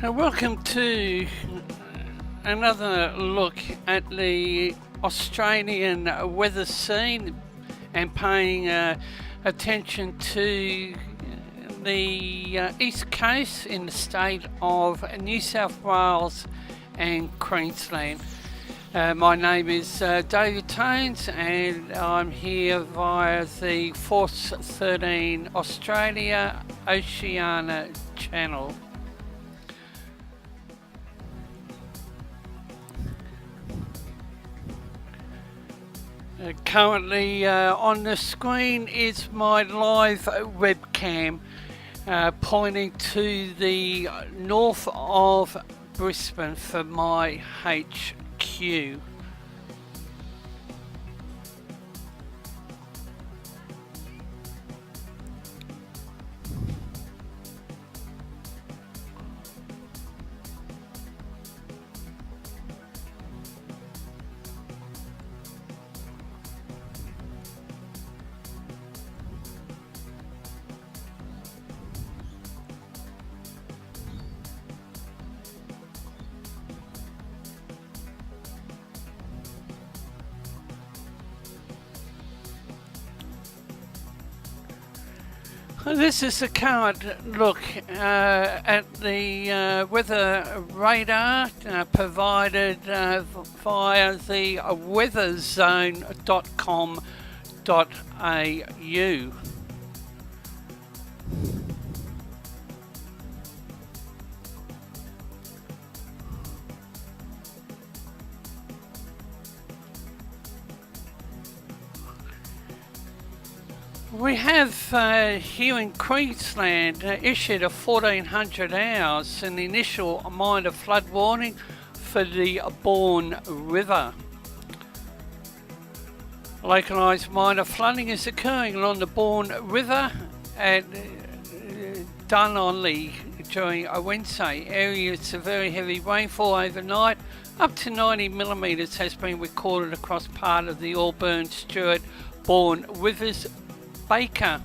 Welcome to another look at the Australian weather scene and paying attention to the east coast in the state of New South Wales and Queensland. My name is David Tones and I'm here via the Force 13 Australia Oceania channel. Currently on the screen is my live webcam pointing to the north of Brisbane for my HQ. This is the current look at the weather radar provided via the weatherzone.com.au. We have here in Queensland issued a 1400 hours an initial minor flood warning for the Bourne River. Localised minor flooding is occurring along the Bourne River and done only during a Wednesday. Areas of very heavy rainfall overnight, up to 90 millimetres has been recorded across part of the Auburn, Stewart, Bourne Rivers, Baker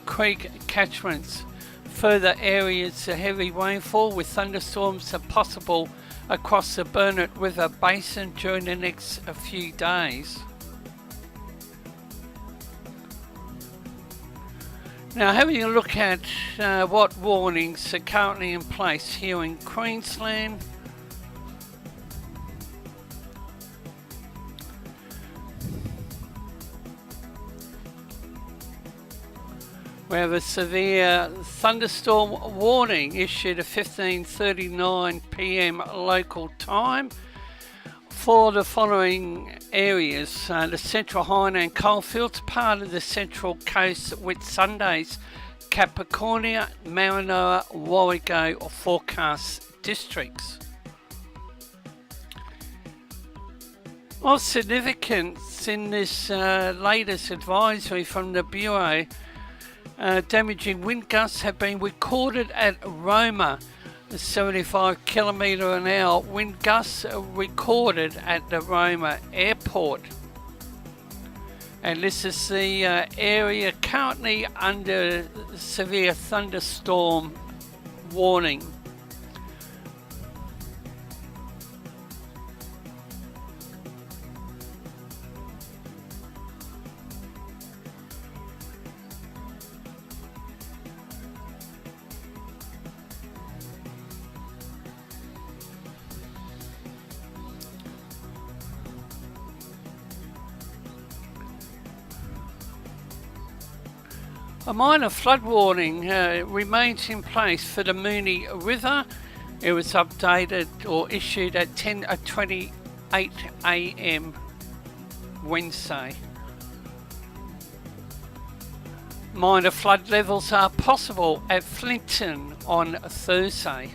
Creek catchments. Further areas of heavy rainfall with thunderstorms are possible across the Burnett River Basin during the next few days. Now, having a look at what warnings are currently in place here in Queensland. We have a severe thunderstorm warning issued at 15:39 p.m. local time for the following areas. The Central Highland Coalfields, part of the Central Coast Whitsundays, Capricornia, Maranoa, Warrego forecast districts. Of significance in this latest advisory from the Bureau, damaging wind gusts have been recorded at Roma. 75 kilometre an hour wind gusts are recorded at the Roma airport. And this is the area currently under severe thunderstorm warning. A minor flood warning remains in place for the Moonee River. It was updated or issued at 10:28 a.m. Wednesday. Minor flood levels are possible at Flinton on Thursday.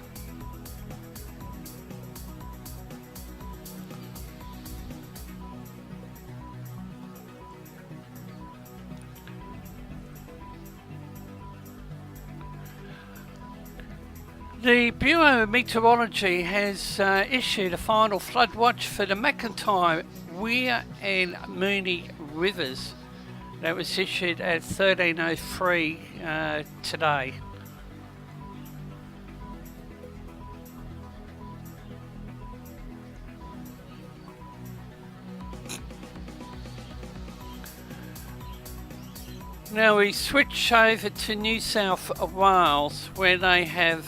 The Bureau of Meteorology has issued a final flood watch for the McIntyre, Weir and Moonee rivers. That was issued at 13:03 today. Now we switch over to New South Wales, where they have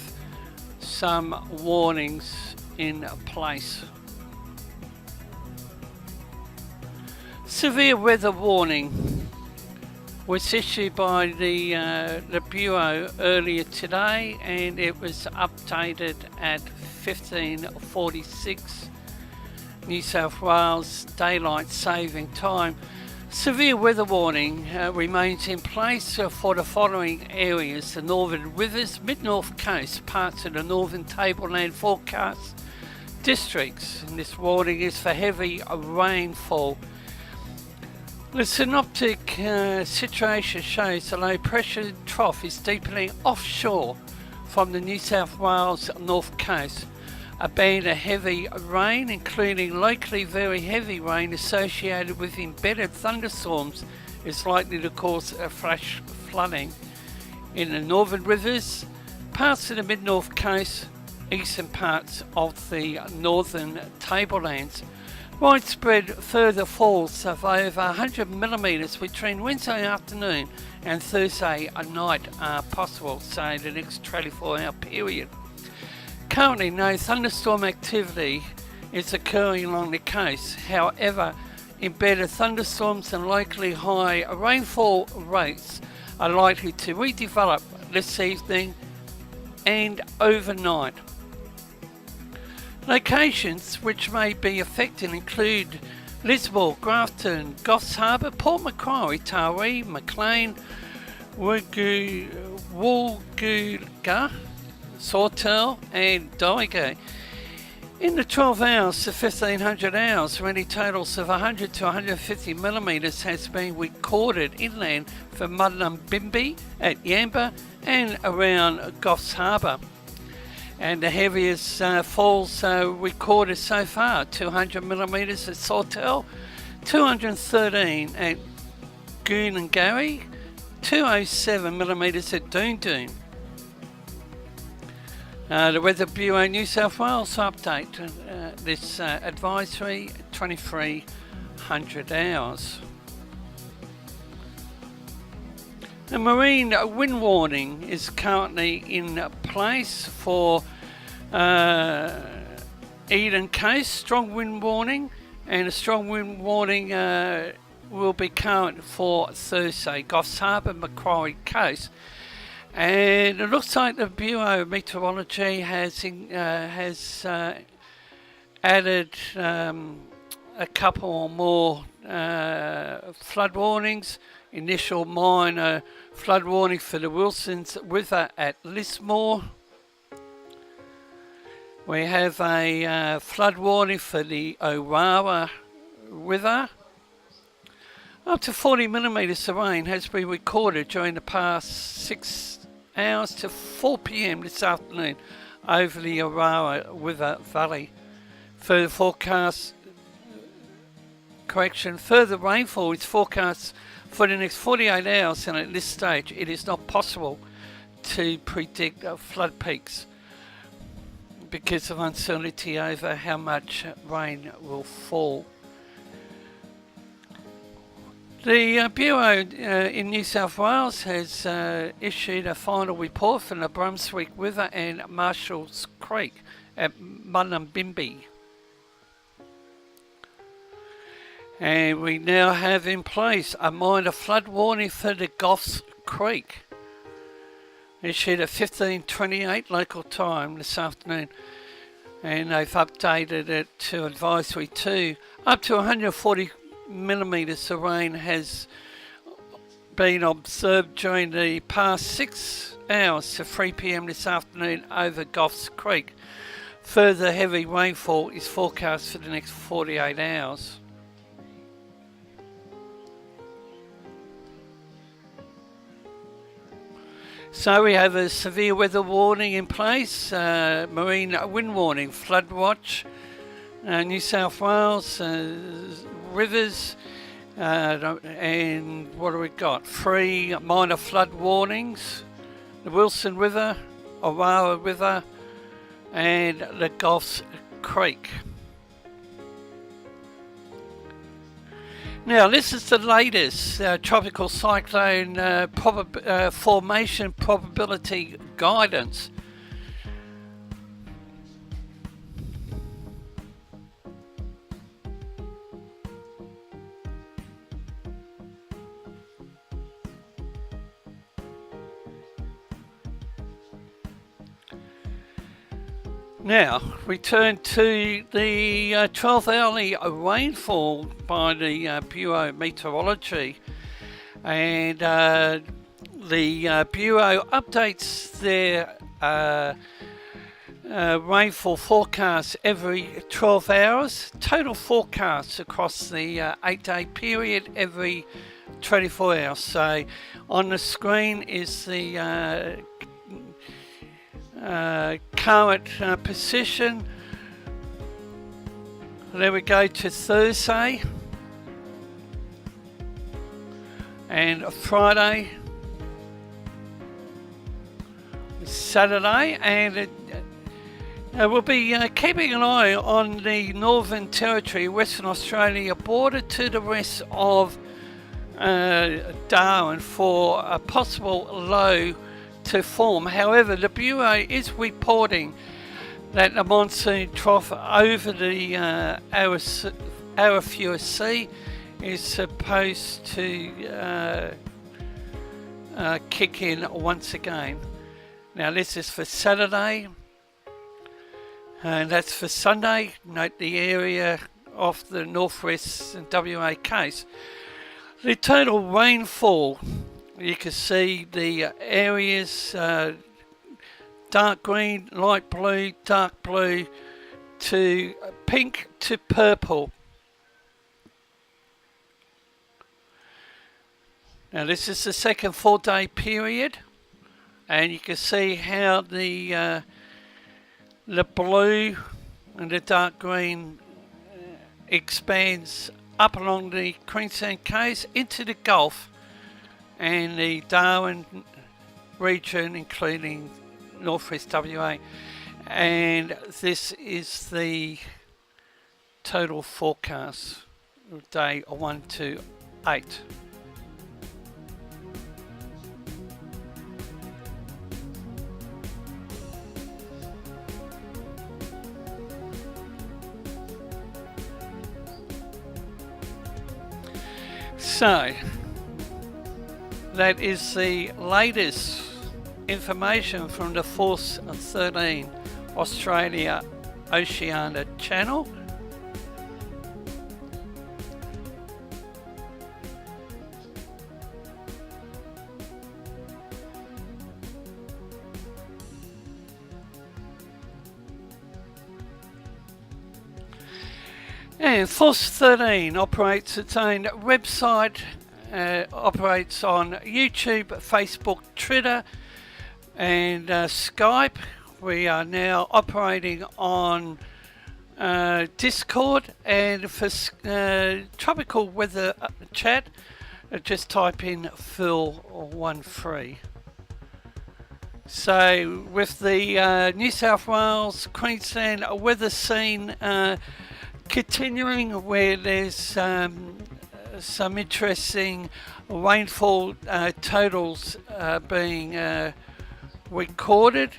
some warnings in place. Severe weather warning was issued by the Bureau earlier today, and it was updated at 15:46 New South Wales Daylight Saving Time. Severe weather warning remains in place for the following areas: the Northern Rivers, Mid-North Coast, parts of the Northern Tableland forecast districts, and this warning is for heavy rainfall. The synoptic situation shows the low pressure trough is deepening offshore from the New South Wales north coast. A band of heavy rain, including locally very heavy rain associated with embedded thunderstorms, is likely to cause a flash flooding in the Northern Rivers, parts of the mid-north coast, eastern parts of the northern tablelands. Widespread further falls of over 100 millimetres between Wednesday afternoon and Thursday night are possible, say the next 24-hour period. Currently no thunderstorm activity is occurring along the coast. However, embedded thunderstorms and locally high rainfall rates are likely to redevelop this evening and overnight. Locations which may be affected include Lismore, Grafton, Goffs Harbour, Port Macquarie, Taree, Maclean, Woolgoolga, Sawtell and Daigo. In the 12 hours to 1500 hours, any totals of 100 to 150 millimetres has been recorded inland from Mudlumbimby at Yamba and around Goffs Harbour. And the heaviest falls recorded so far: 200 millimetres at Sawtell, 213 at Goongarrie, 207 millimetres at Doon Doon. The Weather Bureau New South Wales update this advisory 2300 hours. A marine wind warning is currently in place for Eden Coast, strong wind warning, and a strong wind warning will be current for Thursday, Goffs Harbour, Macquarie Coast. And it looks like the Bureau of Meteorology has added a couple more flood warnings. Initial minor flood warning for the Wilson's River at Lismore. We have a flood warning for the Arafura River. Up to 40 millimetres of rain has been recorded during the past 6 hours to 4 p.m. this afternoon over the Arafura River Valley. Further rainfall is forecast for the next 48 hours, and at this stage it is not possible to predict flood peaks because of uncertainty over how much rain will fall. The Bureau in New South Wales has issued a final report from the Brunswick River and Marshalls Creek at Mudlumbimby. And we now have in place a minor flood warning for the Goffs Creek, issued at 15:28 local time this afternoon, and they've updated it to advisory 2. Up to 140 millimetres of rain has been observed during the past 6 hours to 3 p.m. this afternoon over Goffs Creek. Further heavy rainfall is forecast for the next 48 hours. So we have a severe weather warning in place, marine wind warning, flood watch, New South Wales, rivers, and what do we got? 3 minor flood warnings, the Wilson River, Arafura River, and the Goffs Creek. Now, this is the latest tropical cyclone formation probability guidance. Now, we turn to the 12-hourly rainfall by the Bureau of Meteorology, and the Bureau updates their rainfall forecast every 12 hours, total forecasts across the 8-day period every 24 hours. So on the screen is the current position. There we go to Thursday and Friday, Saturday, and we'll be keeping an eye on the Northern Territory, Western Australia border to the rest of Darwin for a possible low to form. However, the Bureau is reporting that the monsoon trough over the Arafura Sea is supposed to kick in once again. Now, this is for Saturday, and that's for Sunday. Note the area off the northwest and WA coast. The total rainfall, you can see the areas dark green, light blue, dark blue to pink to purple. Now this is the second 4-day period, and you can see how the blue and the dark green expands up along the Queensland coast into the Gulf and the Darwin region, including northwest WA, and this is the total forecast of day 1 to 8. So that is the latest information from the Force 13 Australia Oceania channel. And Force 13 operates its own website, operates on YouTube, Facebook, Twitter and Skype. We are now operating on Discord, and for tropical weather chat, just type in Phil13. So with the New South Wales, Queensland weather scene continuing, where there's some interesting rainfall totals being recorded.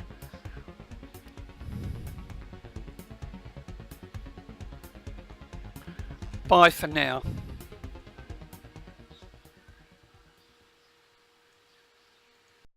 Bye for now.